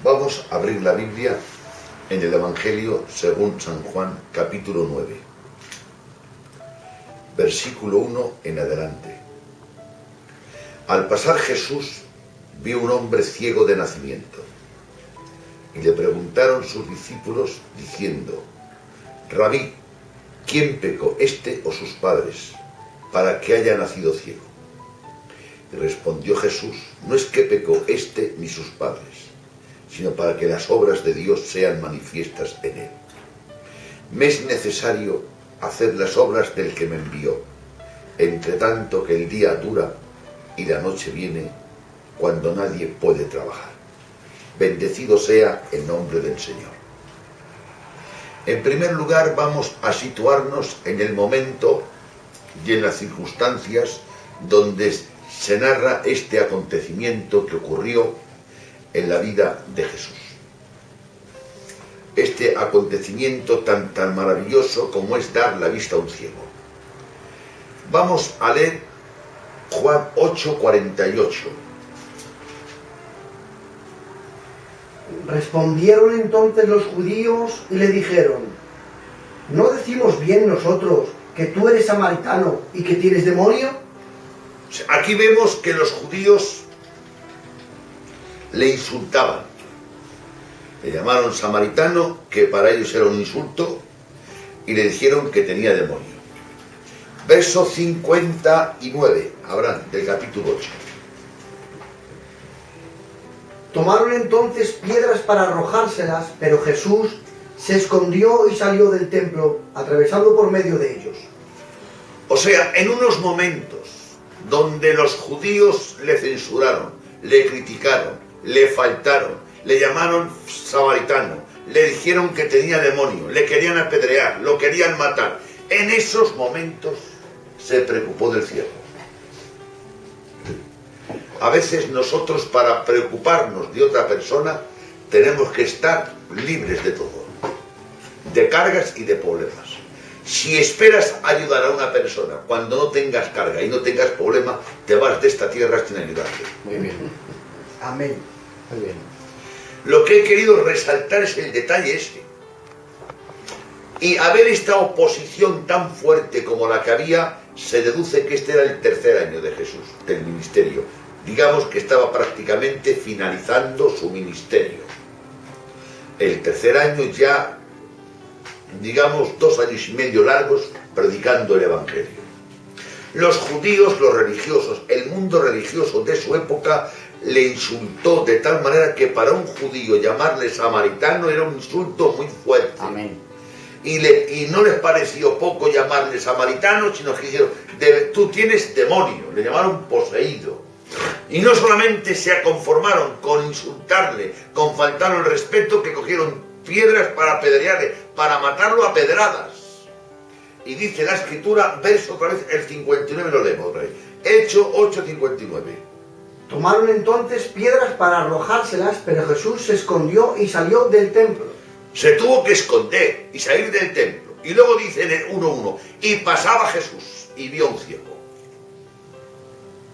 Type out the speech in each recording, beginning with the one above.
Vamos a abrir la Biblia en el Evangelio según San Juan, capítulo 9, versículo 1 en adelante. Al pasar Jesús vio un hombre ciego de nacimiento y le preguntaron sus discípulos diciendo: Rabí, ¿quién pecó, este o sus padres, para que haya nacido ciego? Y respondió Jesús: no es que pecó este ni sus padres, sino para que las obras de Dios sean manifiestas en él. Me es necesario hacer las obras del que me envió, entre tanto que el día dura y la noche viene, cuando nadie puede trabajar. Bendecido sea el nombre del Señor. En primer lugar, vamos a situarnos en el momento y en las circunstancias donde se narra este acontecimiento que ocurrió en la vida de Jesús. Este acontecimiento tan maravilloso como es dar la vista a un ciego. Vamos a leer Juan 8:48. Respondieron entonces los judíos y le dijeron: ¿no decimos bien nosotros que tú eres samaritano y que tienes demonio? Aquí vemos que los judíos le insultaban. Le llamaron samaritano, que para ellos era un insulto, y le dijeron que tenía demonio. Verso 59, Abraham, del capítulo 8. Tomaron entonces piedras para arrojárselas, pero Jesús se escondió y salió del templo, atravesando por medio de ellos. O sea, en unos momentos donde los judíos le censuraron, le criticaron, le faltaron, le llamaron samaritano, le dijeron que tenía demonio, le querían apedrear, lo querían matar, en esos momentos se preocupó del ciego. A veces nosotros, para preocuparnos de otra persona, tenemos que estar libres de todo, de cargas y de problemas. Si esperas ayudar a una persona cuando no tengas carga y no tengas problema, te vas de esta tierra sin ayudarte. Muy bien. Amén. Muy bien. Lo que he querido resaltar es el detalle este. Y a ver esta oposición tan fuerte como la que había, se deduce que este era el tercer año de Jesús, del ministerio. Digamos que estaba prácticamente finalizando su ministerio. El tercer año ya, digamos, 2 años y medio largos predicando el Evangelio. Los judíos, los religiosos, el mundo religioso de su época le insultó de tal manera que para un judío llamarle samaritano era un insulto muy fuerte. Amén. Y no les pareció poco llamarle samaritano, sino que dijeron: tú tienes demonio, le llamaron poseído. Y no solamente se conformaron con insultarle, con faltarle el respeto, que cogieron piedras para apedrearle, para matarlo a pedradas. Y dice la Escritura, verso otra vez, el 59 lo leemos otra vez. Hecho 8:59. Tomaron entonces piedras para arrojárselas, pero Jesús se escondió y salió del templo. Se tuvo que esconder y salir del templo. Y luego dice en el 1:1, y pasaba Jesús y vio a un ciego.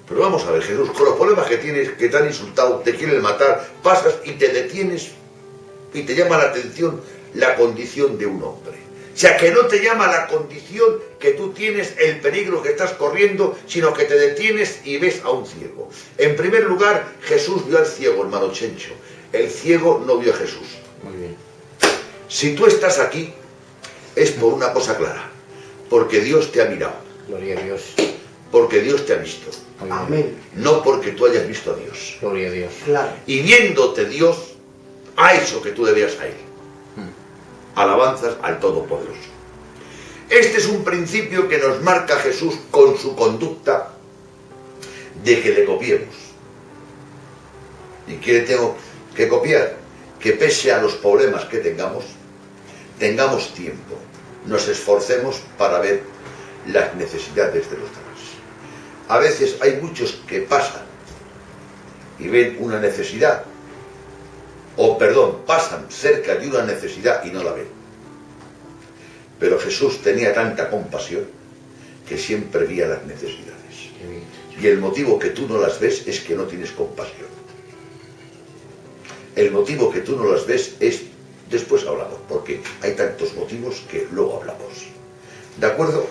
Pero vamos a ver, Jesús, con los problemas que tienes, que te han insultado, te quieren matar, pasas y te detienes y te llama la atención la condición de un hombre. O sea, que no te llama la condición que tú tienes, el peligro que estás corriendo, sino que te detienes y ves a un ciego. En primer lugar, Jesús vio al ciego, hermano Chencho. El ciego no vio a Jesús. Muy bien. Si tú estás aquí, es por una cosa clara, porque Dios te ha mirado, Gloria a Dios. porque Dios te ha visto, Muy bien. Amén. no porque tú hayas visto a Dios. Gloria a Dios. Claro. Y viéndote Dios, ha hecho que tú le veas a Él. Alabanzas al Todopoderoso. Este es un principio que nos marca Jesús con su conducta, de que le copiemos. ¿Y qué le tengo que copiar? Que pese a los problemas que tengamos tiempo, nos esforcemos para ver las necesidades de los demás. A veces hay muchos que pasan y ven una necesidad, pasan cerca de una necesidad y no la ven. Pero Jesús tenía tanta compasión que siempre veía las necesidades. Y el motivo que tú no las ves es que no tienes compasión. El motivo que tú no las ves es, después hablamos, porque hay tantos motivos que luego hablamos. ¿De acuerdo?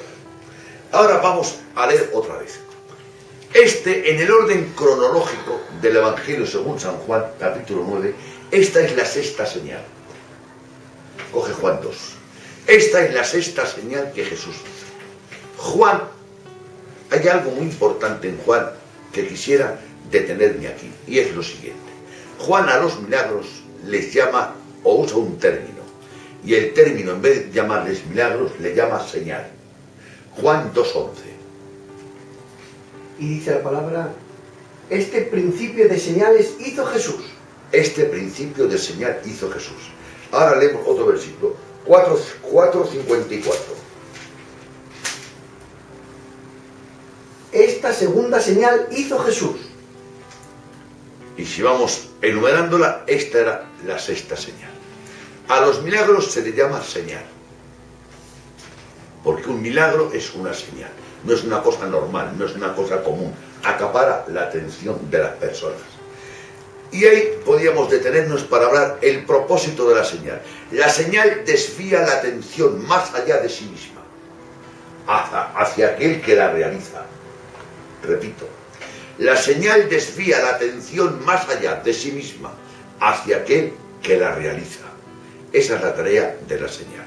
Ahora vamos a leer otra vez. En el orden cronológico del Evangelio según San Juan, capítulo 9, esta es la sexta señal. Coge Juan 2. Esta es la sexta señal que Jesús hizo. Juan, hay algo muy importante en Juan que quisiera detenerme aquí, y es lo siguiente. Juan a los milagros les llama, o usa un término, y el término, en vez de llamarles milagros, le llama señal. Juan 2:11. Y dice la palabra, este principio de señales hizo Jesús. Este principio de señal hizo Jesús. Ahora leemos otro versículo, 4:54. Esta segunda señal hizo Jesús. Y si vamos enumerándola, esta era la sexta señal. A los milagros se le llama señal, porque un milagro es una señal, no es una cosa normal, no es una cosa común, acapara la atención de las personas. Y ahí podíamos detenernos para hablar el propósito de la señal. La señal desvía la atención más allá de sí misma, hacia aquel que la realiza. Repito, la señal desvía la atención más allá de sí misma, hacia aquel que la realiza. Esa es la tarea de la señal.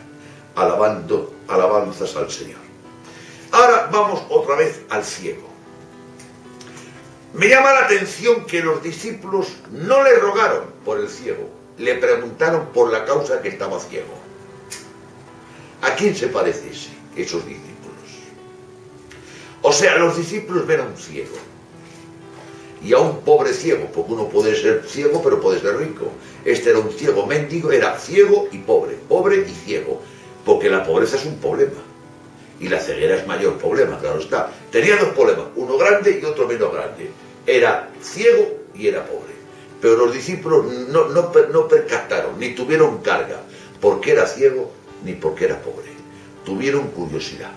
Alabanzas al Señor. Ahora vamos otra vez al ciego. Me llama la atención que los discípulos no le rogaron por el ciego, le preguntaron por la causa que estaba ciego. ¿A quién se parece esos discípulos? O sea, los discípulos ven a un ciego y a un pobre ciego, porque uno puede ser ciego pero puede ser rico. Este era un ciego mendigo, era ciego y pobre y ciego, porque la pobreza es un problema y la ceguera es mayor problema, claro está. Tenía dos problemas, uno grande y otro menos grande. Era ciego y era pobre, pero los discípulos no percataron ni tuvieron carga porque era ciego ni porque era pobre, tuvieron curiosidad.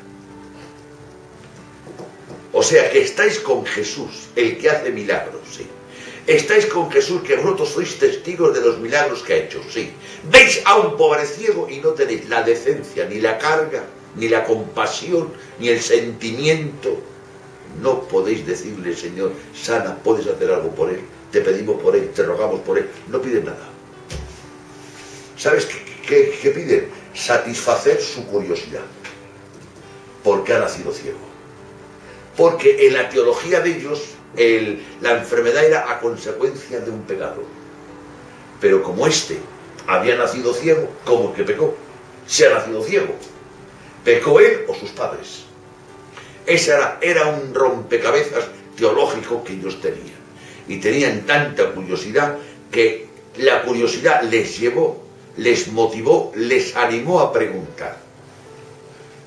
O sea que estáis con Jesús, el que hace milagros, sí. Estáis con Jesús, que vosotros sois testigos de los milagros que ha hecho, sí. Veis a un pobre ciego y no tenéis la decencia, ni la carga, ni la compasión, ni el sentimiento. No podéis decirle, Señor, sana, puedes hacer algo por él, te pedimos por él, te rogamos por él. No piden nada. ¿Sabes qué piden? Satisfacer su curiosidad. Porque ha nacido ciego. Porque en la teología de ellos la enfermedad era a consecuencia de un pecado. Pero como había nacido ciego, ¿cómo que pecó? Se ha nacido ciego. ¿Pecó él o sus padres? Ese era un rompecabezas teológico que ellos tenían. Y tenían tanta curiosidad que la curiosidad les llevó, les motivó, les animó a preguntar.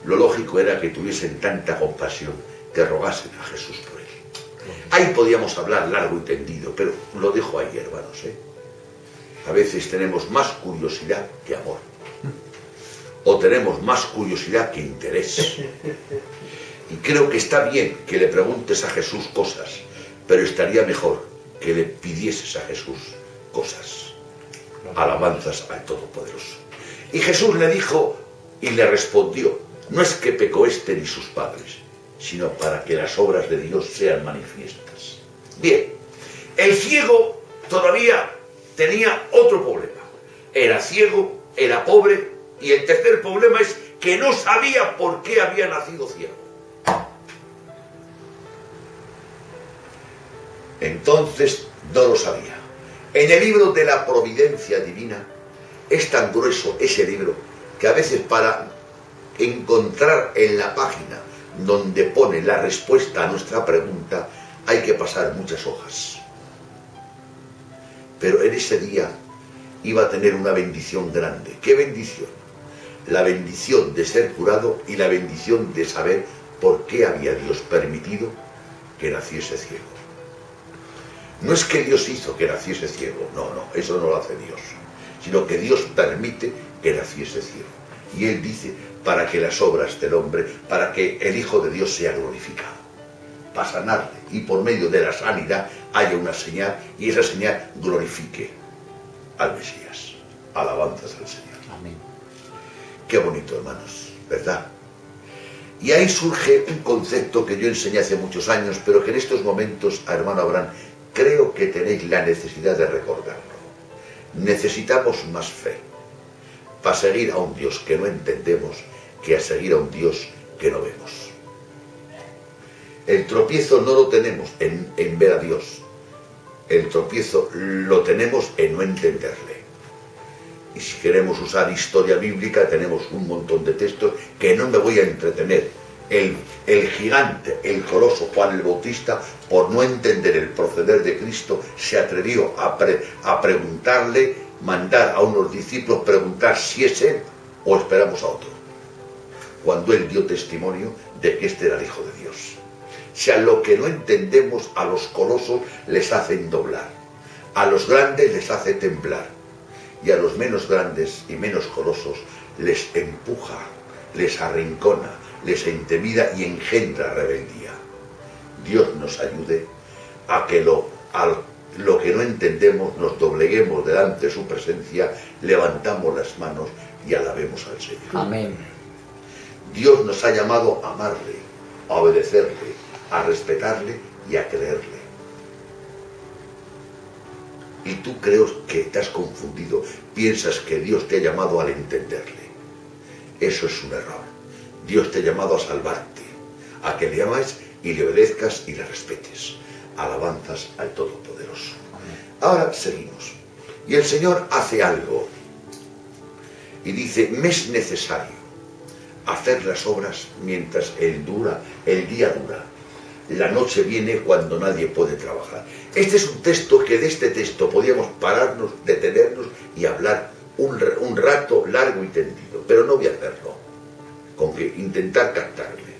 Lo lógico era que tuviesen tanta compasión que rogasen a Jesús por él. Ahí podíamos hablar largo y tendido, pero lo dejo ahí, hermanos. A veces tenemos más curiosidad que amor. O tenemos más curiosidad que interés. Y creo que está bien que le preguntes a Jesús cosas, pero estaría mejor que le pidieses a Jesús cosas. Alabanzas al Todopoderoso. Y Jesús le dijo y le respondió, no es que pecó ni sus padres, sino para que las obras de Dios sean manifiestas. Bien, el ciego todavía tenía otro problema. Era ciego, era pobre, y el tercer problema es que no sabía por qué había nacido ciego. Entonces no lo sabía. En el libro de la providencia divina es tan grueso ese libro que a veces para encontrar en la página donde pone la respuesta a nuestra pregunta hay que pasar muchas hojas. Pero en ese día iba a tener una bendición grande. ¿Qué bendición? La bendición de ser curado y la bendición de saber por qué había Dios permitido que naciese ciego. No es que Dios hizo que naciese ciego, no, eso no lo hace Dios, sino que Dios permite que naciese ciego. Y Él dice, para que las obras del hombre, para que el Hijo de Dios sea glorificado, para sanarle, y por medio de la sanidad haya una señal, y esa señal glorifique al Mesías. Alabanzas al Señor. Amén. Qué bonito, hermanos, ¿verdad? Y ahí surge un concepto que yo enseñé hace muchos años, pero que en estos momentos, hermano Abraham, creo que tenéis la necesidad de recordarlo. Necesitamos más fe para seguir a un Dios que no entendemos que a seguir a un Dios que no vemos. El tropiezo no lo tenemos en ver a Dios. El tropiezo lo tenemos en no entenderle. Y si queremos usar historia bíblica, tenemos un montón de textos que no me voy a entretener. El gigante, el coloso Juan el Bautista, por no entender el proceder de Cristo, se atrevió a preguntarle, mandar a unos discípulos preguntar si es él o esperamos a otro. Cuando él dio testimonio de que este era el Hijo de Dios. O sea, lo que no entendemos a los colosos les hacen doblar, a los grandes les hace temblar, y a los menos grandes y menos colosos les empuja, les arrincona, les intimida y engendra rebeldía. Dios nos ayude a que lo que no entendemos nos dobleguemos delante de su presencia, levantamos las manos y alabemos al Señor. Amén. Dios nos ha llamado a amarle, a obedecerle, a respetarle y a creerle. Y tú creo que te has confundido, piensas que Dios te ha llamado al entenderle. Eso es un error. Dios te ha llamado a salvarte, a que le ames y le obedezcas y le respetes. Alabanzas al Todopoderoso. Ahora seguimos. Y el Señor hace algo. Y dice, me es necesario hacer las obras mientras el día dura. La noche viene cuando nadie puede trabajar. Este es un texto que de este texto podíamos pararnos, detenernos y hablar un rato largo y tendido, pero no voy a hacerlo, con que intentar captarle.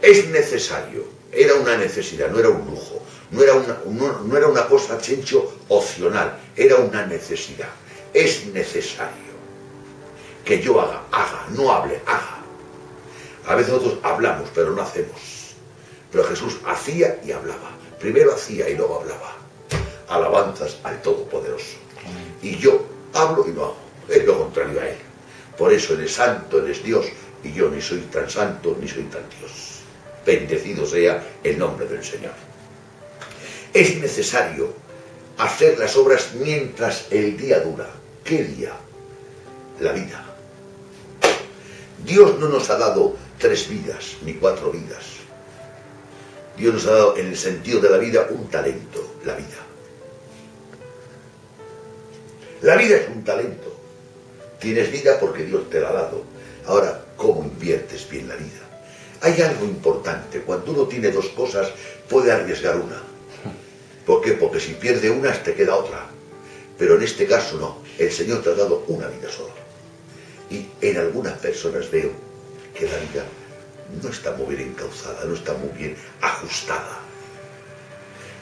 Es necesario, era una necesidad, no era un lujo, no era una cosa, chencho, opcional, era una necesidad. Es necesario que yo haga, no hable, haga. A veces nosotros hablamos, pero no hacemos. Pero Jesús hacía y hablaba. Primero hacía y luego hablaba. Alabanzas al Todopoderoso. Y yo hablo y no hago. Es lo contrario a Él. Por eso Él es santo, Él es Dios, y yo ni soy tan santo ni soy tan Dios. Bendecido sea el nombre del Señor. Es necesario hacer las obras mientras el día dura. ¿Qué día? La vida. Dios no nos ha dado 3 vidas ni 4 vidas. Dios nos ha dado en el sentido de la vida un talento, la vida. La vida es un talento. Tienes vida porque Dios te la ha dado. Ahora, ¿cómo inviertes bien la vida? Hay algo importante. Cuando uno tiene 2 cosas, puede arriesgar una. ¿Por qué? Porque si pierde una, te queda otra. Pero en este caso no. El Señor te ha dado una vida sola. Y en algunas personas veo que la vida no está muy bien encauzada, no está muy bien ajustada.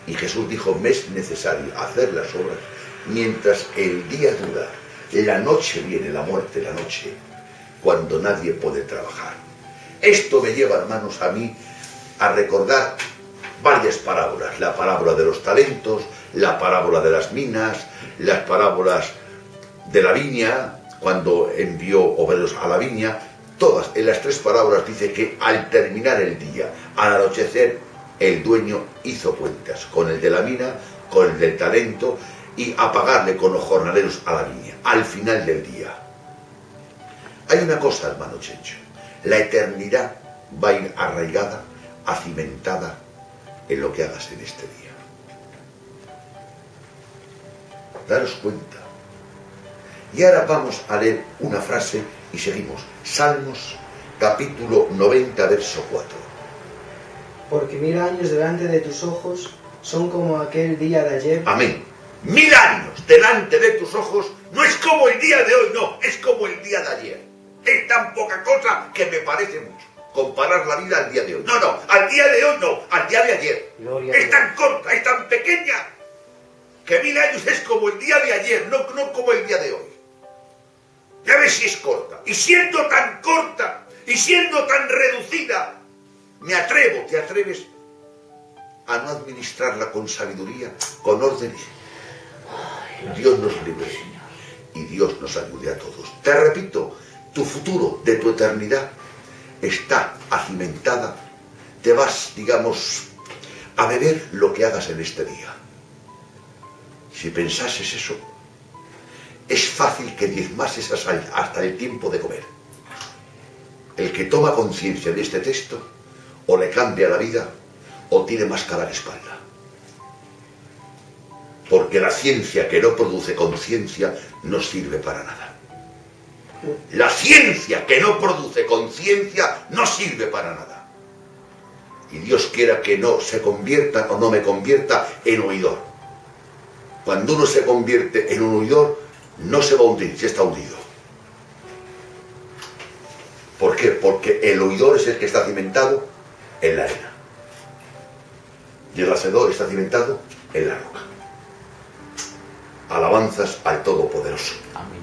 Y Jesús dijo, me es necesario hacer las obras mientras el día dura. La noche viene, la muerte, la noche, cuando nadie puede trabajar. Esto me lleva, hermanos, a mí a recordar varias parábolas. La parábola de los talentos, la parábola de las minas, las parábolas de la viña, cuando envió obreros a la viña. Todas, en las 3 parábolas dice que al terminar el día, al anochecer, el dueño hizo cuentas con el de la mina, con el del talento, y a pagarle con los jornaleros a la viña, al final del día. Hay una cosa, hermano Chencho, la eternidad va a ir arraigada, acimentada en lo que hagas en este día. Daros cuenta. Y ahora vamos a leer una frase y seguimos. Salmos, capítulo 90, verso 4. Porque 1000 años delante de tus ojos son como aquel día de ayer. Amén. 1000 años delante de tus ojos no es como el día de hoy, no, es como el día de ayer. Es tan poca cosa que me parece mucho comparar la vida al día de hoy. No, al día de hoy no, al día de ayer. Es tan corta, es tan pequeña, que 1000 años es como el día de ayer, no como el día de hoy. Ya ves si es corta. Y siendo tan corta, y siendo tan reducida, te atreves a no administrarla con sabiduría, con orden. Dios nos libre y Dios nos ayude a todos. Te repito, tu futuro de tu eternidad está acimentada. Te vas, digamos, a beber lo que hagas en este día. Si pensases eso, es fácil que diezmases hasta el tiempo de comer. El que toma conciencia de este texto, o le cambia la vida, o tiene máscara de espalda. Porque la ciencia que no produce conciencia no sirve para nada. La ciencia que no produce conciencia no sirve para nada. Y Dios quiera que no se convierta o no me convierta en oidor. Cuando uno se convierte en un oidor, no se va a hundir, se está hundido. ¿Por qué? Porque el oidor es el que está cimentado en la arena. Y el hacedor está cimentado en la roca. Alabanzas al Todopoderoso. Amén.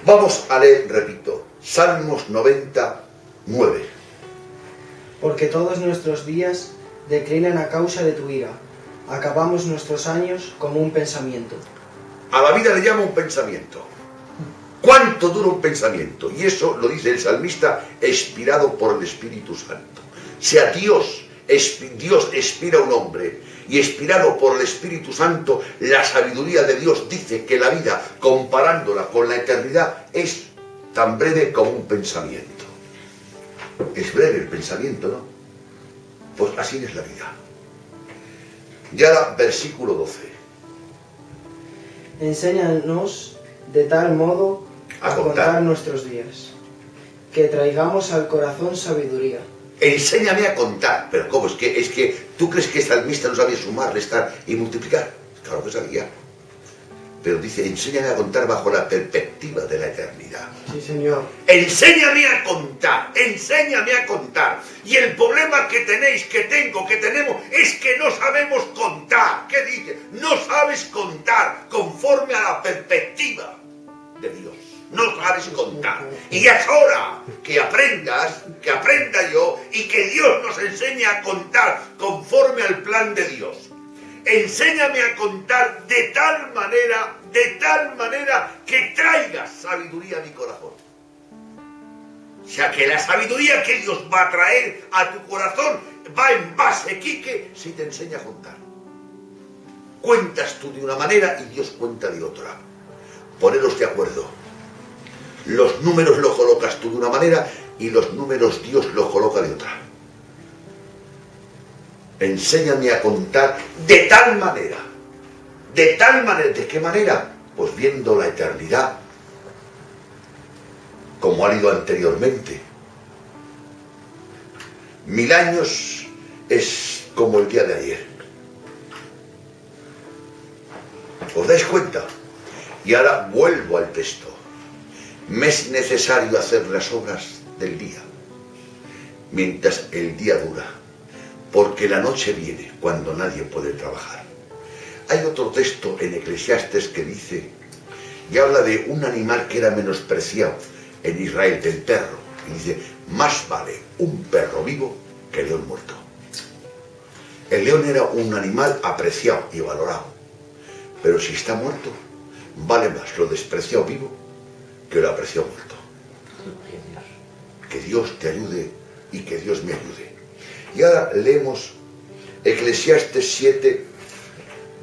Vamos a leer, repito, Salmos 99. Porque todos nuestros días declinan a causa de tu ira. Acabamos nuestros años como un pensamiento. A la vida le llama un pensamiento. ¿Cuánto dura un pensamiento? Y eso lo dice el salmista, inspirado por el Espíritu Santo. Sea Dios inspira a un hombre, y inspirado por el Espíritu Santo, la sabiduría de Dios dice que la vida, comparándola con la eternidad, es tan breve como un pensamiento. Es breve el pensamiento, ¿no? Pues así es la vida. Y ahora, versículo 12. Enséñanos de tal modo a contar nuestros días, que traigamos al corazón sabiduría. Enséñame a contar. Pero ¿cómo? Es que ¿tú crees que el salmista no sabía sumar, restar y multiplicar? Claro que sabía. Pero dice, enséñame a contar bajo la perspectiva de la eternidad. Sí, Señor. Enséñame a contar, enséñame a contar. Y el problema que tenéis, que tenemos, es que no sabemos contar. ¿Qué dice? No sabes contar conforme a la perspectiva de Dios. No sabes contar. Y ya es hora que aprendas, que aprenda yo, y que Dios nos enseñe a contar conforme al plan de Dios. Enséñame a contar de tal manera que traigas sabiduría a mi corazón. O sea, que la sabiduría que Dios va a traer a tu corazón va en base, Quique, si te enseña a contar. Cuentas tú de una manera y Dios cuenta de otra. Poneros de acuerdo. Los números los colocas tú de una manera y los números Dios los coloca de otra. Enséñame a contar de tal manera. De tal manera. ¿De qué manera? Pues viendo la eternidad como ha ido anteriormente. 1000 años es como el día de ayer. ¿Os dais cuenta? Y ahora vuelvo al texto. Me es necesario hacer las obras del día, mientras el día dura, porque la noche viene cuando nadie puede trabajar. Hay otro texto en Eclesiastes que dice, y habla de un animal que era menospreciado en Israel, del perro, y dice, más vale un perro vivo que el león muerto. El león era un animal apreciado y valorado, pero si está muerto, vale más lo despreciado vivo que lo apreciado muerto. Que Dios te ayude y que Dios me ayude. Y ahora leemos Eclesiastes 7,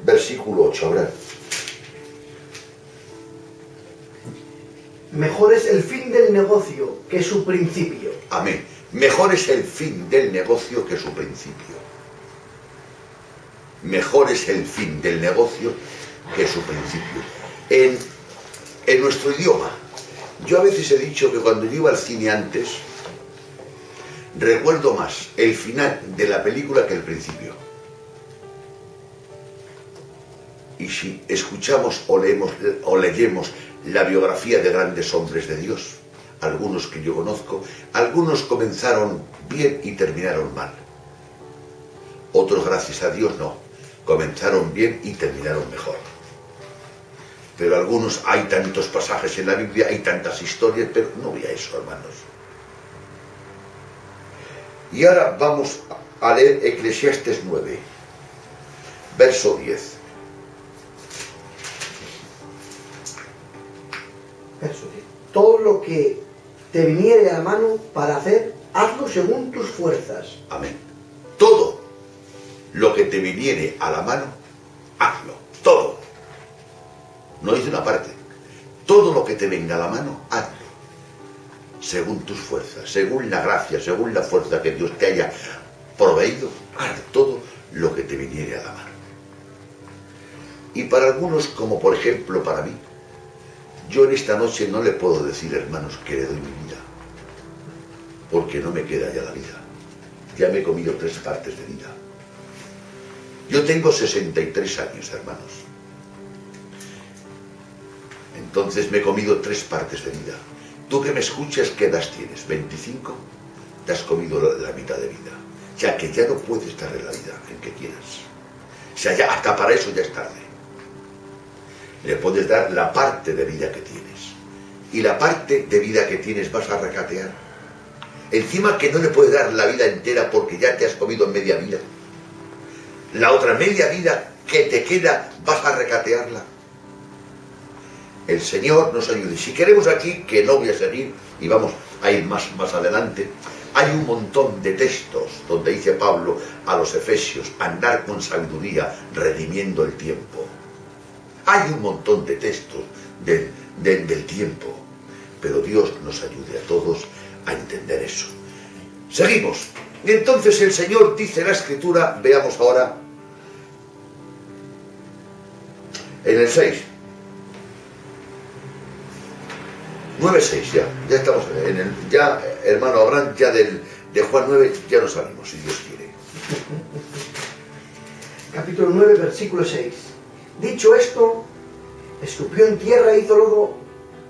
versículo 8. Ahora. Mejor es el fin del negocio que su principio. Amén. Mejor es el fin del negocio que su principio. Mejor es el fin del negocio que su principio. En nuestro idioma, yo a veces he dicho que cuando yo iba al cine antes, recuerdo más el final de la película que el principio. Y si escuchamos o leyemos la biografía de grandes hombres de Dios, algunos que yo conozco, algunos comenzaron bien y terminaron mal. Otros, gracias a Dios, no. Comenzaron bien y terminaron mejor. Pero algunos, hay tantos pasajes en la Biblia, hay tantas historias, pero no voy a eso, hermanos. Y ahora vamos a leer Eclesiastes 9, verso 10. Verso 10. Todo lo que te viniere a la mano para hacer, hazlo según tus fuerzas. Amén. Todo lo que te viniere a la mano, hazlo. Todo. No dice una parte. Todo lo que te venga a la mano, hazlo. Según tus fuerzas, según la gracia, según la fuerza que Dios te haya proveído, haz todo lo que te viniere a la mano. Y para algunos, como por ejemplo para mí, yo en esta noche no le puedo decir, hermanos, que le doy mi vida, porque no me queda ya la vida. Ya me he comido 3 partes de vida. Yo tengo 63 años, hermanos. Entonces me he comido 3 partes de vida. Tú que me escuchas, ¿qué edad tienes? ¿25? Te has comido la mitad de vida. O sea, que ya no puedes estar en la vida en que quieras. O sea, ya hasta para eso ya es tarde. Le puedes dar la parte de vida que tienes. Y la parte de vida que tienes vas a recatear. Encima que no le puedes dar la vida entera porque ya te has comido media vida. La otra media vida que te queda vas a recatearla. El Señor nos ayude. Si queremos aquí, que no voy a seguir, y vamos a ir más adelante, hay un montón de textos donde dice Pablo a los Efesios, andar con sabiduría, redimiendo el tiempo. Hay un montón de textos del tiempo, pero Dios nos ayude a todos a entender eso. Seguimos. Y entonces el Señor dice en la Escritura, veamos ahora, en el 6. 9.6 ya estamos en el, ya hermano Abraham, ya de Juan 9 ya no salimos, si Dios quiere. Capítulo 9, versículo 6. Dicho esto, escupió en tierra, hizo lodo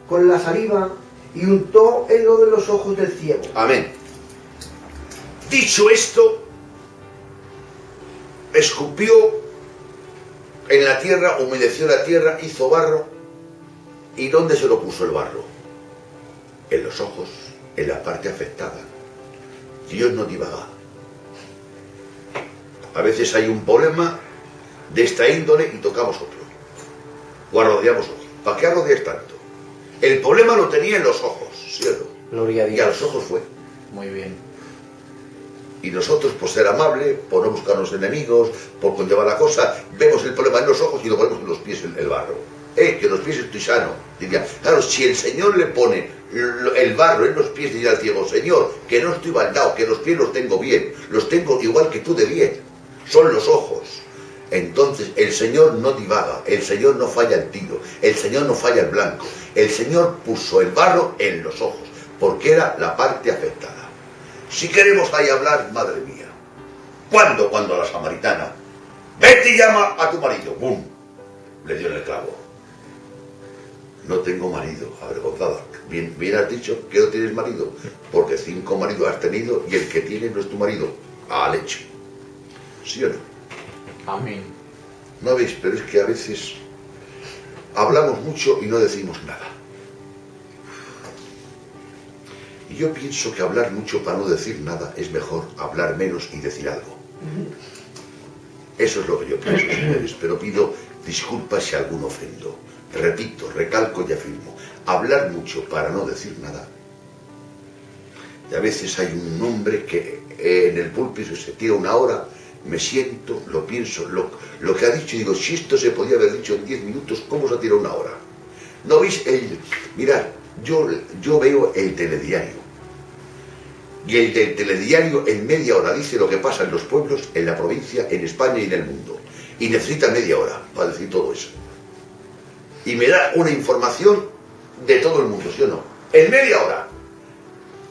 con la saliva y untó el lodo en los ojos del ciego. Amén. Dicho esto, escupió en la tierra, humedeció la tierra, hizo barro. ¿Y dónde se lo puso el barro? En los ojos, en la parte afectada. Dios no divaga. A veces hay un problema de esta índole y tocamos otro. O arrodillamos otro. ¿Para qué arrodillas tanto? El problema lo tenía en los ojos, ¿sí o no? Gloria a Dios. Y a los ojos fue. Muy bien. Y nosotros, por ser amable, por no buscarnos enemigos, por conllevar la cosa, vemos el problema en los ojos y lo ponemos en los pies el barro. Que los pies estoy sano. Diría, claro, si el Señor le pone el barro en los pies, diría al ciego, Señor, que no estoy baldado, que los pies los tengo bien, los tengo igual que tú de bien, son los ojos. Entonces el Señor no divaga, el Señor no falla el tiro, el Señor no falla el blanco, el Señor puso el barro en los ojos, porque era la parte afectada. Si queremos ahí hablar, madre mía, ¿cuándo? Cuando a la samaritana, vete y llama a tu marido, ¡bum!, le dio en el clavo. No tengo marido, avergonzada. Bien has dicho que no tienes marido, porque 5 maridos has tenido y el que tienes no es tu marido. Al hecho. ¿Sí o no? Amén. ¿No veis? Pero es que a veces hablamos mucho y no decimos nada. Y yo pienso que hablar mucho para no decir nada es mejor hablar menos y decir algo. Eso es lo que yo pienso, señores, pero pido disculpas si a alguno ofendo. Repito, recalco y afirmo, hablar mucho para no decir nada. Y a veces hay un hombre que en el púlpito se tira 1 hora, me siento, lo pienso, lo que ha dicho, y digo, si esto se podía haber dicho en 10 minutos, ¿cómo se ha tirado 1 hora? ¿No veis? Mirad, yo veo el telediario. Y el del telediario en media hora dice lo que pasa en los pueblos, en la provincia, en España y en el mundo. Y necesita media hora para decir todo eso. Y me da una información de todo el mundo, ¿sí o no? En media hora.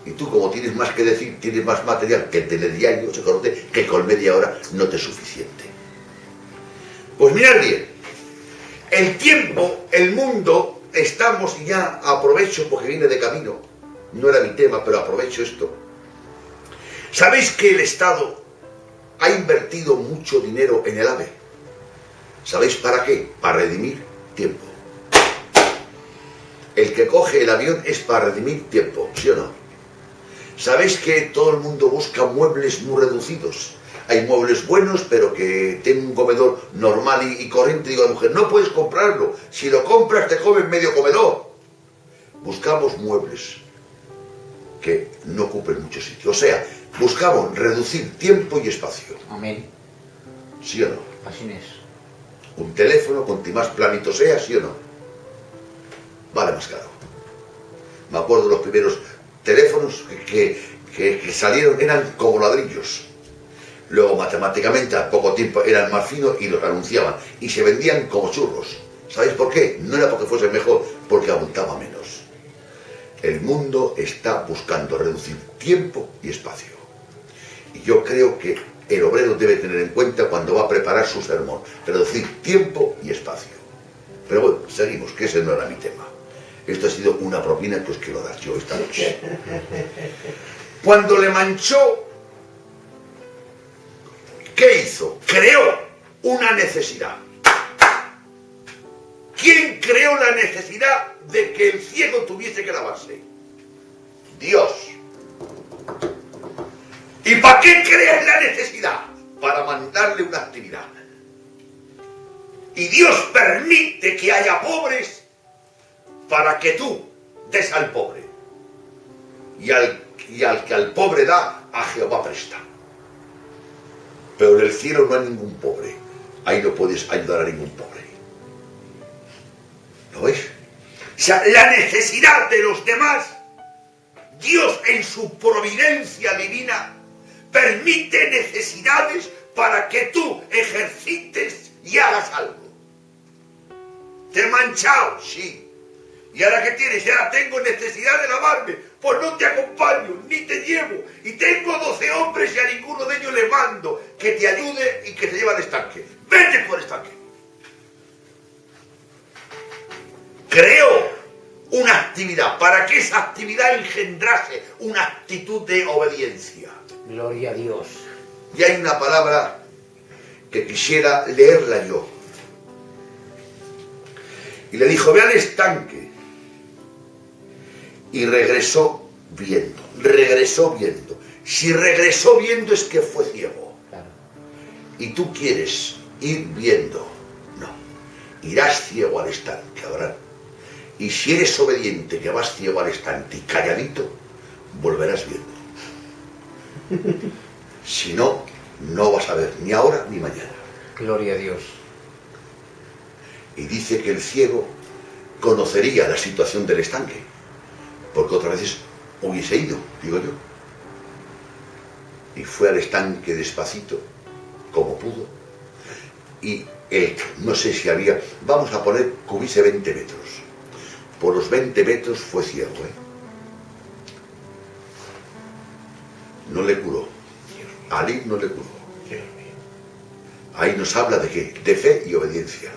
Y tú, como tienes más que decir, tienes más material que el telediario, se conoce que con media hora no te es suficiente. Pues mirad bien, el tiempo, el mundo, estamos ya, aprovecho porque viene de camino, no era mi tema, pero aprovecho esto. ¿Sabéis que el Estado ha invertido mucho dinero en el AVE? ¿Sabéis para qué? Para redimir tiempo. El que coge el avión es para redimir tiempo, ¿sí o no? ¿Sabéis que todo el mundo busca muebles muy reducidos? Hay muebles buenos, pero que tienen un comedor normal y corriente. Digo a la mujer, no puedes comprarlo. Si lo compras te comes medio comedor. buscamos muebles que no ocupen mucho sitio. O sea, buscamos reducir tiempo y espacio. Amén. ¿Sí o no? Así es. Un teléfono, cuanto más planito sea, ¿sí o no? Vale más caro. Me acuerdo de los primeros teléfonos que salieron, eran como ladrillos. Luego, matemáticamente, a poco tiempo eran más finos y los anunciaban. Y se vendían como churros. ¿Sabéis por qué? No era porque fuese mejor, porque abultaba menos. El mundo está buscando reducir tiempo y espacio. Y yo creo que el obrero debe tener en cuenta cuando va a preparar su sermón. Reducir tiempo y espacio. Pero bueno, seguimos, que ese no era mi tema. Esto ha sido una propina que os quiero dar yo esta noche. Cuando le manchó, ¿qué hizo? Creó una necesidad. ¿Quién creó la necesidad de que el ciego tuviese que lavarse? Dios. ¿Y para qué creas la necesidad? Para mandarle una actividad. Y Dios permite que haya pobres para que tú des al pobre. Y al que al pobre da, a Jehová presta. Pero en el cielo no hay ningún pobre. Ahí no puedes ayudar a ningún pobre. ¿Lo ves? O sea, la necesidad de los demás, Dios en su providencia divina permite necesidades para que tú ejercites y hagas algo. ¿Te he manchado? Sí. ¿Y ahora qué tienes? Y ahora tengo necesidad de lavarme. Pues no te acompaño, ni te llevo. Y tengo 12 hombres y a ninguno de ellos le mando que te ayude y que te lleve al estanque. Vete por el estanque. Creo una actividad para que esa actividad engendrase una actitud de obediencia. Gloria a Dios. Y hay una palabra que quisiera leerla yo. Y le dijo, ve al estanque. Y regresó viendo. Regresó viendo. Si regresó viendo es que fue ciego. Claro. Y tú quieres ir viendo. No. Irás ciego al estanque, Abraham. Y si eres obediente, que vas ciego al estanque y calladito, volverás viendo. Si no, no vas a ver ni ahora ni mañana. Gloria a Dios. Y dice que el ciego conocería la situación del estanque, porque otras veces hubiese ido, digo yo. Y fue al estanque despacito, como pudo, y no sé si había, vamos a poner que hubiese 20 metros. Por los 20 metros fue ciego, No le curó. Ali no le curó. Ahí nos habla de qué? De fe y obediencia.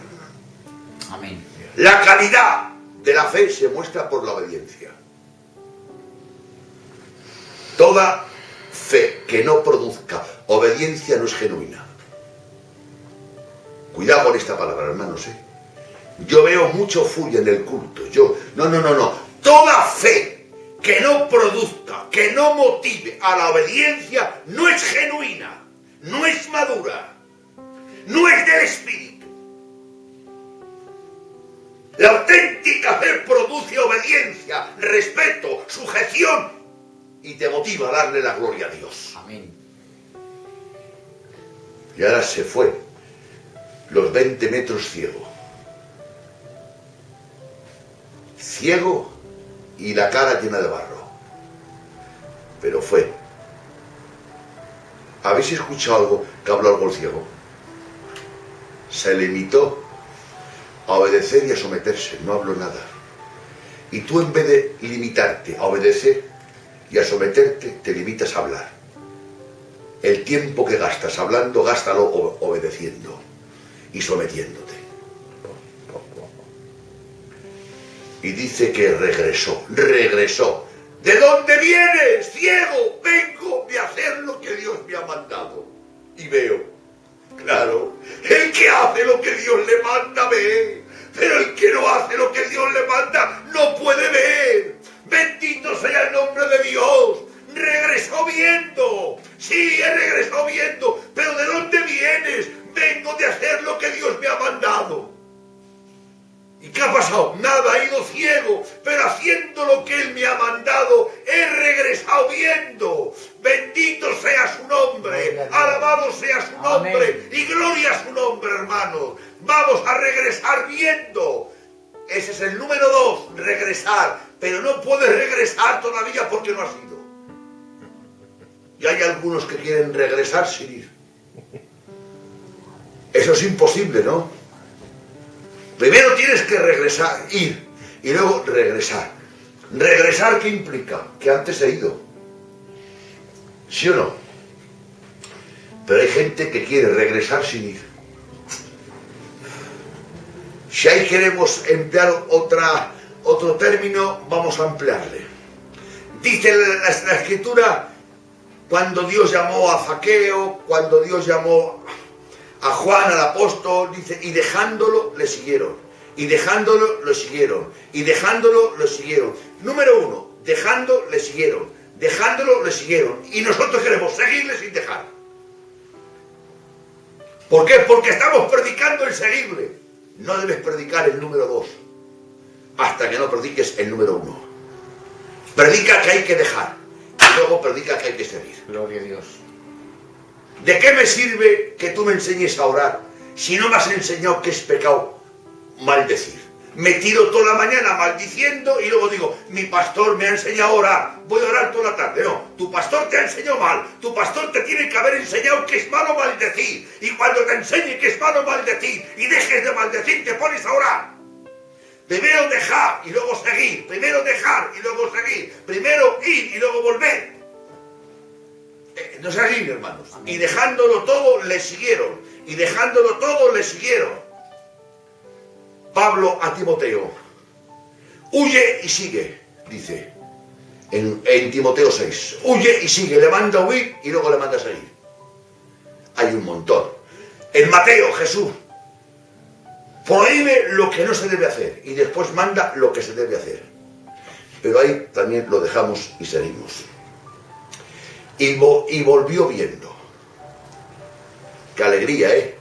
Amén. La calidad de la fe se muestra por la obediencia. Toda fe que no produzca obediencia no es genuina. Cuidado con esta palabra, hermanos, Yo veo mucho furia en el culto. No. Toda fe que no produzca, que no motive a la obediencia, no es genuina, no es madura, no es del Espíritu. La auténtica fe produce obediencia, respeto, sujeción y te motiva a darle la gloria a Dios. Amén. Y ahora se fue los 20 metros ciego. Ciego y la cara llena de barro. Pero fue. ¿Habéis escuchado algo que habló algo el ciego? Se limitó a obedecer y a someterse, no habló nada. Y tú, en vez de limitarte a obedecer y a someterte, te limitas a hablar. El tiempo que gastas hablando, gástalo obedeciendo y sometiéndote. Y dice que regresó. ¿De dónde vienes, ciego? Vengo de hacer lo que Dios me ha mandado. Y veo, claro, el que hace lo que Dios le manda ve, pero el que no hace lo que Dios le manda no puede ver. Bendito sea el nombre de Dios. Regresó viendo. Sí, regresó viendo. Pero ¿de dónde vienes? Vengo de hacer lo que Dios me ha mandado. ¿Y qué ha pasado? Nada, he ido ciego, pero haciendo lo que Él me ha mandado, he regresado viendo. Bendito sea su nombre, alabado sea su nombre, y gloria a su nombre, hermanos. Vamos a regresar viendo. Ese es el número 2, regresar. Pero no puedes regresar todavía porque no has ido. Y hay algunos que quieren regresar sin ir. Eso es imposible, ¿no? Primero tienes que regresar, ir, y luego regresar. ¿Regresar qué implica? Que antes he ido. ¿Sí o no? Pero hay gente que quiere regresar sin ir. Si ahí queremos emplear otro término, vamos a emplearle. Dice la Escritura, cuando Dios llamó a Zaqueo, cuando Dios llamó a Juan, al apóstol, dice, y dejándolo, le siguieron. Y dejándolo, lo siguieron. Y dejándolo, lo siguieron. Número 1, dejando, le siguieron. Dejándolo, le siguieron. Y nosotros queremos seguirle sin dejar. ¿Por qué? Porque estamos predicando el seguirle. No debes predicar el número 2 hasta que no prediques el número 1. Predica que hay que dejar. Y luego predica que hay que seguir. Gloria a Dios. ¿De qué me sirve que tú me enseñes a orar si no me has enseñado que es pecado maldecir? Me tiro toda la mañana maldiciendo y luego digo, mi pastor me ha enseñado a orar, voy a orar toda la tarde. No, tu pastor te ha enseñado mal, tu pastor te tiene que haber enseñado que es malo maldecir. Y cuando te enseñe que es malo maldecir y dejes de maldecir, te pones a orar. Primero dejar y luego seguir, primero dejar y luego seguir, primero ir y luego volver. No es así, hermanos. Amén. Y dejándolo todo, le siguieron. Y dejándolo todo, le siguieron. Pablo a Timoteo, huye y sigue, dice, en Timoteo 6. Huye y sigue, le manda a huir y luego le manda a seguir. Hay un montón. En Mateo, Jesús prohíbe lo que no se debe hacer y después manda lo que se debe hacer. Pero ahí también lo dejamos y seguimos. Y volvió viendo. ¡Qué alegría, eh!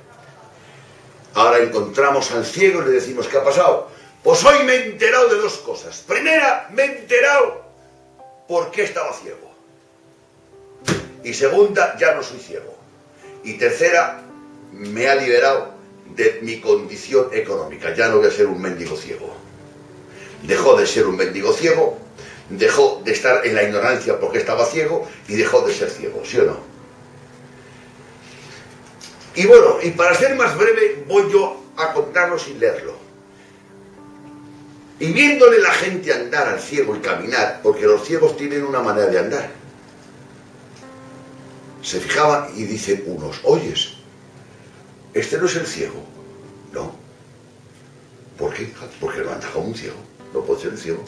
Ahora encontramos al ciego y le decimos, ¿qué ha pasado? Pues hoy me he enterado de 2 cosas. Primera, me he enterado por qué estaba ciego. Y segunda, ya no soy ciego. Y tercera, me ha liberado de mi condición económica. Ya no voy a ser un mendigo ciego. Dejó de ser un mendigo ciego, dejó de estar en la ignorancia porque estaba ciego y dejó de ser ciego, ¿sí o no? Y bueno, y para ser más breve, voy yo a contarlo sin leerlo. Y viéndole la gente andar al ciego y caminar, porque los ciegos tienen una manera de andar, se fijaban y dicen unos, oyes, este no es el ciego. No. ¿Por qué? Porque no anda como un ciego. No puede ser el ciego.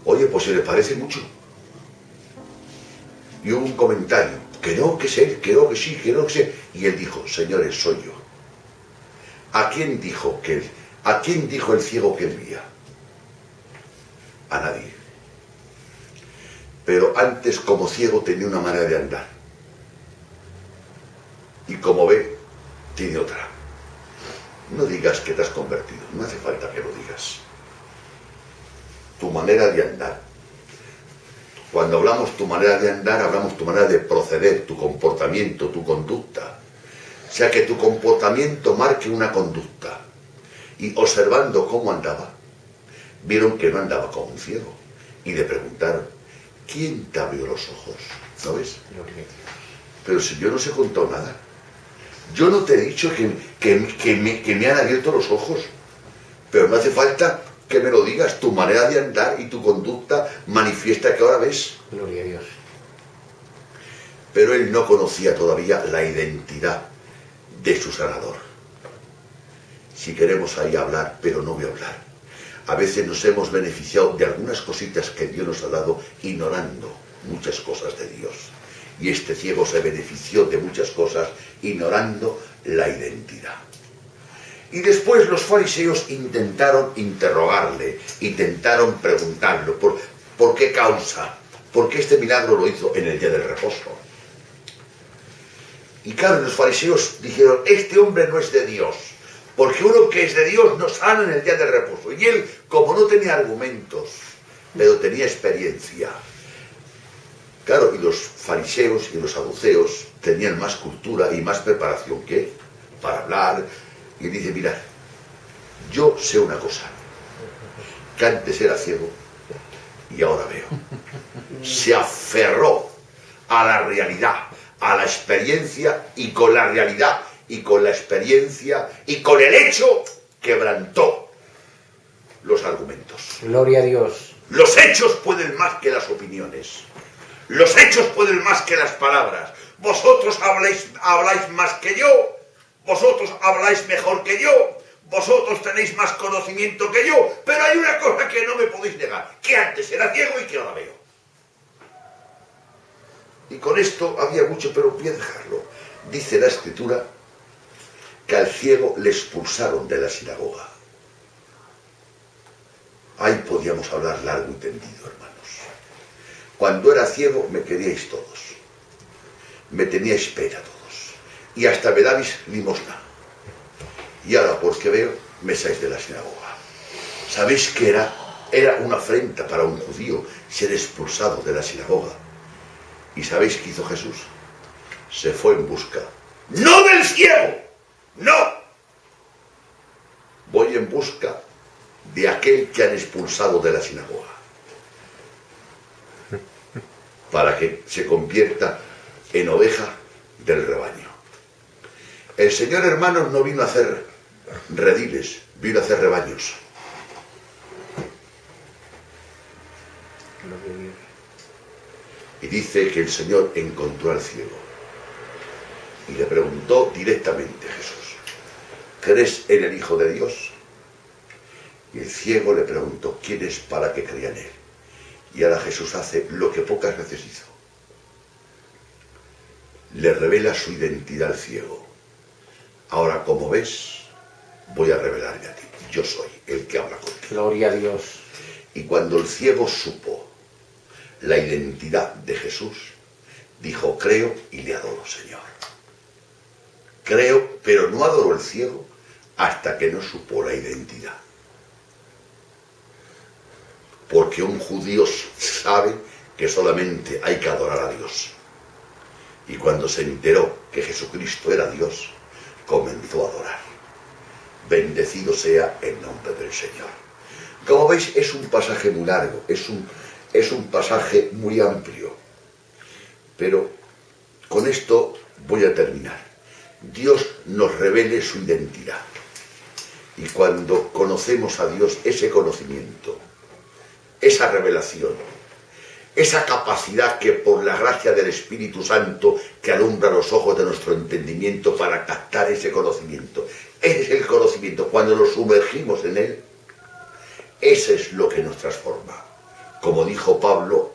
Oye, pues se le parece mucho. Y hubo un comentario, que no, que es él, que no, que sí, que no, que sí. Y él dijo, señores, soy yo. ¿A quién dijo el ciego que él veía? A nadie. Pero antes como ciego tenía una manera de andar. Y como ve, tiene otra. No digas que te has convertido, no hace falta que lo digas. Tu manera de andar. Cuando hablamos tu manera de andar, hablamos tu manera de proceder, tu comportamiento, tu conducta. O sea, que tu comportamiento marque una conducta. Y observando cómo andaba, vieron que no andaba como un ciego. Y le preguntaron, ¿quién te abrió los ojos? ¿No ves? Pero si yo no os he contado nada. Yo no te he dicho que me han abierto los ojos. Pero no hace falta que me lo digas. Tu manera de andar y tu conducta manifiesta que ahora ves. Gloria a Dios. Pero él no conocía todavía la identidad de su sanador. Si queremos ahí hablar, pero no voy a hablar. A veces nos hemos beneficiado de algunas cositas que Dios nos ha dado, ignorando muchas cosas de Dios. Y este ciego se benefició de muchas cosas, ignorando la identidad. Y después los fariseos intentaron interrogarle, intentaron preguntarlo, ¿por qué causa? ¿Por qué este milagro lo hizo en el día del reposo? Y claro, los fariseos dijeron, este hombre no es de Dios, Porque uno que es de Dios no sana en el día del reposo. Y él, como no tenía argumentos, pero tenía experiencia. Claro, y los fariseos y los saduceos tenían más cultura y más preparación que él para hablar. Y dice, mirad, yo sé una cosa, que antes era ciego y ahora veo. Se aferró a la realidad, a la experiencia, y con la realidad y con la experiencia y con el hecho quebrantó los argumentos. Gloria a Dios. Los hechos pueden más que las opiniones. Los hechos pueden más que las palabras. Vosotros habláis más que yo. Vosotros habláis mejor que yo. Vosotros tenéis más conocimiento que yo. Pero hay una cosa que no me podéis negar, que antes era ciego y que ahora veo. Y con esto había mucho, pero voy a dejarlo. Dice la Escritura que al ciego le expulsaron de la sinagoga. Ahí podíamos hablar largo y tendido, hermanos. Cuando era ciego me queríais todos. Me teníais pena todos. Y hasta me dabais limosna. Y ahora, porque veo, me echáis de la sinagoga. ¿Sabéis que era una afrenta para un judío ser expulsado de la sinagoga? ¿Y sabéis qué hizo Jesús? Se fue en busca, no del ciego, no. Voy en busca de aquel que han expulsado de la sinagoga, para que se convierta en oveja del rebaño. El Señor, hermanos, no vino a hacer rediles, vino a hacer rebaños. Y dice que el Señor encontró al ciego y le preguntó directamente a Jesús, ¿crees en el Hijo de Dios? Y el ciego le preguntó, ¿quién es para que crea en él? Y ahora Jesús hace lo que pocas veces hizo. Le revela su identidad al ciego. Ahora, como ves, voy a revelarme a ti. Yo soy el que habla contigo. Gloria a Dios. Y cuando el ciego supo la identidad de Jesús, dijo, creo y le adoro, Señor. Creo, pero no adoró el ciego hasta que no supo la identidad. Porque un judío sabe que solamente hay que adorar a Dios. Y cuando se enteró que Jesucristo era Dios, comenzó a adorar. Bendecido sea el nombre del Señor. Como veis, es un pasaje muy largo, es un pasaje muy amplio. Pero con esto voy a terminar. Dios nos revele su identidad. Y cuando conocemos a Dios, ese conocimiento, esa revelación, esa capacidad que por la gracia del Espíritu Santo que alumbra los ojos de nuestro entendimiento para captar ese conocimiento, ese es el conocimiento, cuando nos sumergimos en él, ese es lo que nos transforma. Como dijo Pablo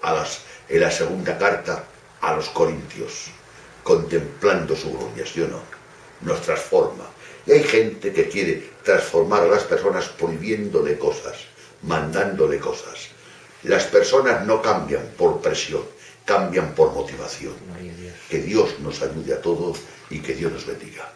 en la segunda carta a los Corintios, contemplando su gloria, ¿sí o no? Nos transforma. Y hay gente que quiere transformar a las personas prohibiéndole cosas, mandándole cosas. Las personas no cambian por presión, cambian por motivación. Que Dios nos ayude a todos y que Dios nos bendiga.